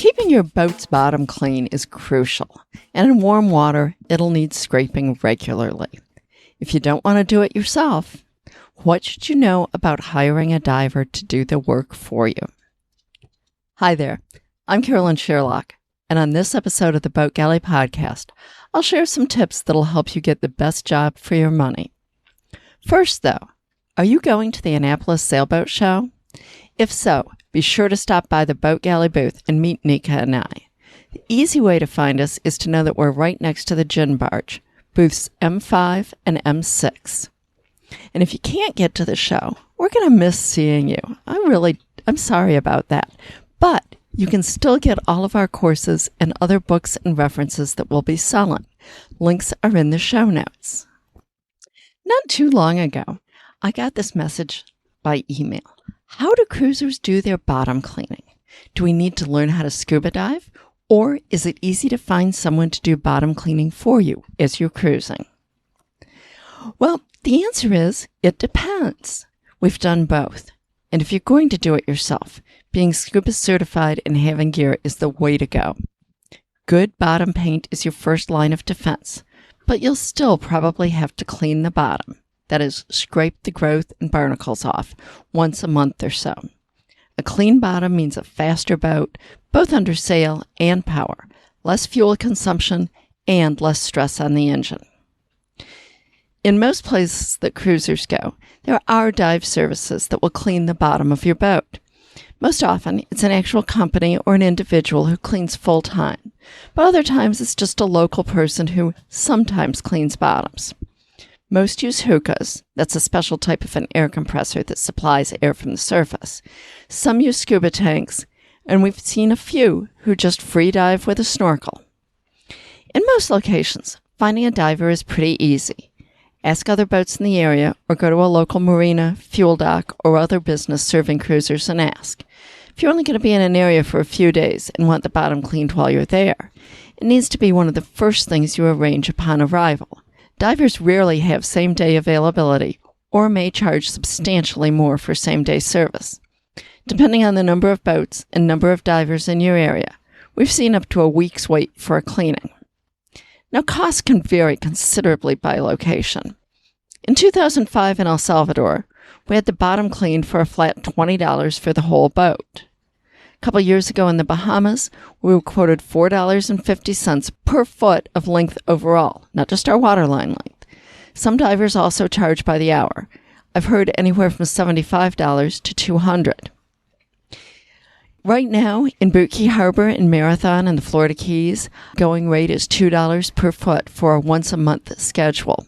Keeping your boat's bottom clean is crucial, and in warm water, it'll need scraping regularly. If you don't want to do it yourself, what should you know about hiring a diver to do the work for you? Hi there, I'm Carolyn Sherlock, and on this episode of the Boat Galley Podcast, I'll share some tips that'll help you get the best job for your money. First, though, are you going to the Annapolis Sailboat Show? If so, be sure to stop by the Boat Galley booth and meet Nika and I. The easy way to find us is to know that we're right next to the gin barge, booths M5 and M6. And if you can't get to the show, we're going to miss seeing you. I'm sorry about that. But you can still get all of our courses and other books and references that we'll be selling. Links are in the show notes. Not too long ago, I got this message by email. How do cruisers do their bottom cleaning? Do we need to learn how to scuba dive? Or is it easy to find someone to do bottom cleaning for you as you're cruising? Well, the answer is, it depends. We've done both. And if you're going to do it yourself, being scuba certified and having gear is the way to go. Good bottom paint is your first line of defense, but you'll still probably have to clean the bottom. That is, scrape the growth and barnacles off once a month or so. A clean bottom means a faster boat, both under sail and power, less fuel consumption, and less stress on the engine. In most places that cruisers go, there are dive services that will clean the bottom of your boat. Most often, it's an actual company or an individual who cleans full-time, but other times it's just a local person who sometimes cleans bottoms. Most use hookahs. That's a special type of an air compressor that supplies air from the surface. Some use scuba tanks, and we've seen a few who just free dive with a snorkel. In most locations, finding a diver is pretty easy. Ask other boats in the area or go to a local marina, fuel dock, or other business serving cruisers and ask. If you're only going to be in an area for a few days and want the bottom cleaned while you're there, it needs to be one of the first things you arrange upon arrival. Divers rarely have same-day availability or may charge substantially more for same-day service. Depending on the number of boats and number of divers in your area, we've seen up to a week's wait for a cleaning. Now, costs can vary considerably by location. In 2005 in El Salvador, we had the bottom cleaned for a flat $20 for the whole boat. A couple years ago in the Bahamas, we were quoted $4.50 per foot of length overall, not just our waterline length. Some divers also charge by the hour. I've heard anywhere from $75 to $200. Right now, in Boot Key Harbor and Marathon in the Florida Keys, going rate is $2 per foot for a once-a-month schedule.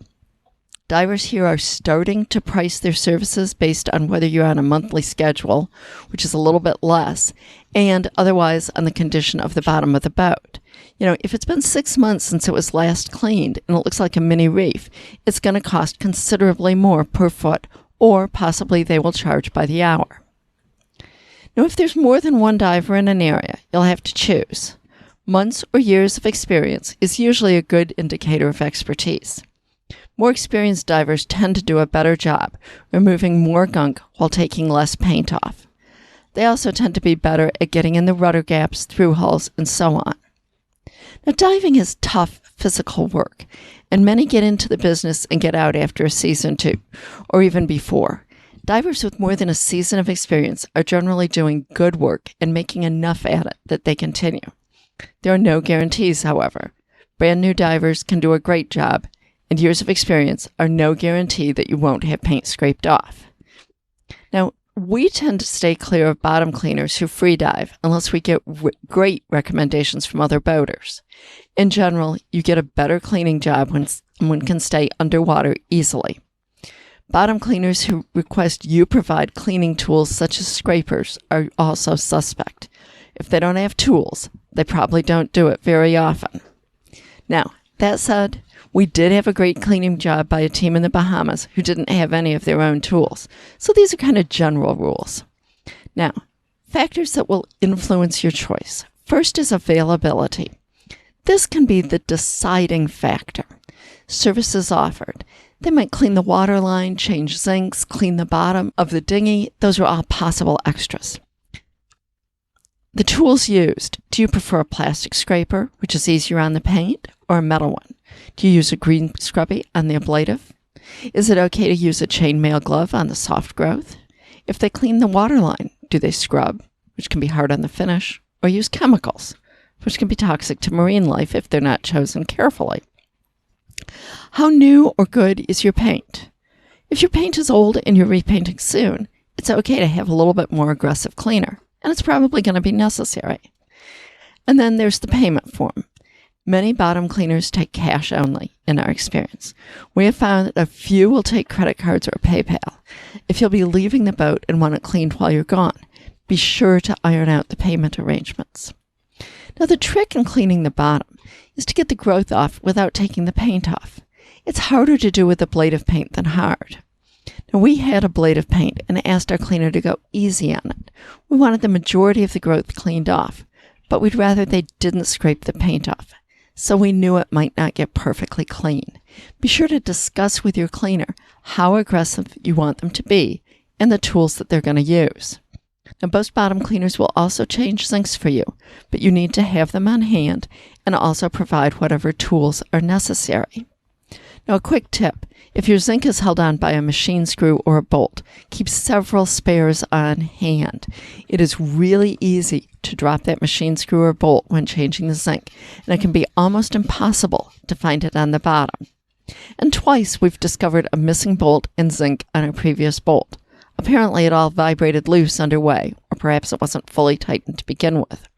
Divers here are starting to price their services based on whether you're on a monthly schedule, which is a little bit less, and otherwise on the condition of the bottom of the boat. If it's been 6 months since it was last cleaned and it looks like a mini reef, it's going to cost considerably more per foot, or possibly they will charge by the hour. Now, if there's more than one diver in an area, you'll have to choose. Months or years of experience is usually a good indicator of expertise. More experienced divers tend to do a better job, removing more gunk while taking less paint off. They also tend to be better at getting in the rudder gaps, through hulls, and so on. Now, diving is tough physical work, and many get into the business and get out after a season too, or even before. Divers with more than a season of experience are generally doing good work and making enough at it that they continue. There are no guarantees, however. Brand new divers can do a great job, and years of experience are no guarantee that you won't have paint scraped off. Now, we tend to stay clear of bottom cleaners who free dive unless we get great recommendations from other boaters. In general, you get a better cleaning job when someone can stay underwater easily. Bottom cleaners who request you provide cleaning tools such as scrapers are also suspect. If they don't have tools, they probably don't do it very often. Now, that said, we did have a great cleaning job by a team in the Bahamas who didn't have any of their own tools. So these are kind of general rules. Now, factors that will influence your choice. First is availability. This can be the deciding factor. Services offered. They might clean the water line, change zincs, clean the bottom of the dinghy. Those are all possible extras. The tools used. Do Do you prefer a plastic scraper, which is easier on the paint, or a metal one? Do you use a green scrubby on the ablative? Is it okay to use a chainmail glove on the soft growth? If they clean the water line, do they scrub, which can be hard on the finish, or use chemicals, which can be toxic to marine life if they're not chosen carefully? How new or good is your paint? If your paint is old and you're repainting soon, it's okay to have a little bit more aggressive cleaner, and it's probably going to be necessary. And then there's the payment form. Many bottom cleaners take cash only, in our experience. We have found that a few will take credit cards or PayPal. If you'll be leaving the boat and want it cleaned while you're gone, be sure to iron out the payment arrangements. Now, the trick in cleaning the bottom is to get the growth off without taking the paint off. It's harder to do with ablative paint than hard. Now, we had ablative paint and asked our cleaner to go easy on it. We wanted the majority of the growth cleaned off, but we'd rather they didn't scrape the paint off, so we knew it might not get perfectly clean. Be sure to discuss with your cleaner how aggressive you want them to be and the tools that they're going to use. Now, most bottom cleaners will also change sinks for you, but you need to have them on hand and also provide whatever tools are necessary. Now, a quick tip. If your zinc is held on by a machine screw or a bolt, keep several spares on hand. It is really easy to drop that machine screw or bolt when changing the zinc, and it can be almost impossible to find it on the bottom. And twice we've discovered a missing bolt and zinc on a previous bolt. Apparently it all vibrated loose underway, or perhaps it wasn't fully tightened to begin with.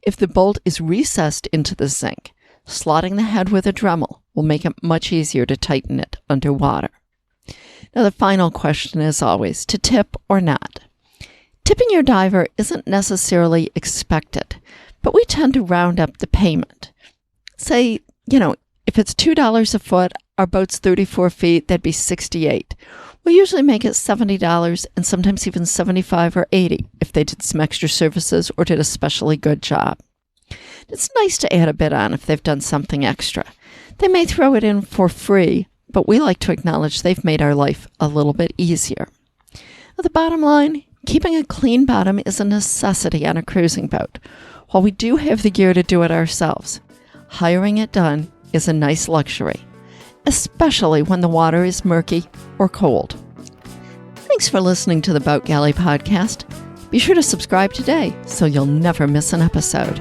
If the bolt is recessed into the zinc, slotting the head with a Dremel will make it much easier to tighten it underwater. Now, the final question is always, to tip or not? Tipping your diver isn't necessarily expected, but we tend to round up the payment. Say, if it's $2 a foot, our boat's 34 feet, that'd be $68. We usually make it $70 and sometimes even $75 or $80 if they did some extra services or did a specially good job. It's nice to add a bit on if they've done something extra. They may throw it in for free, but we like to acknowledge they've made our life a little bit easier. The bottom line, keeping a clean bottom is a necessity on a cruising boat. While we do have the gear to do it ourselves, hiring it done is a nice luxury, especially when the water is murky or cold. Thanks for listening to the Boat Galley podcast. Be sure to subscribe today so you'll never miss an episode.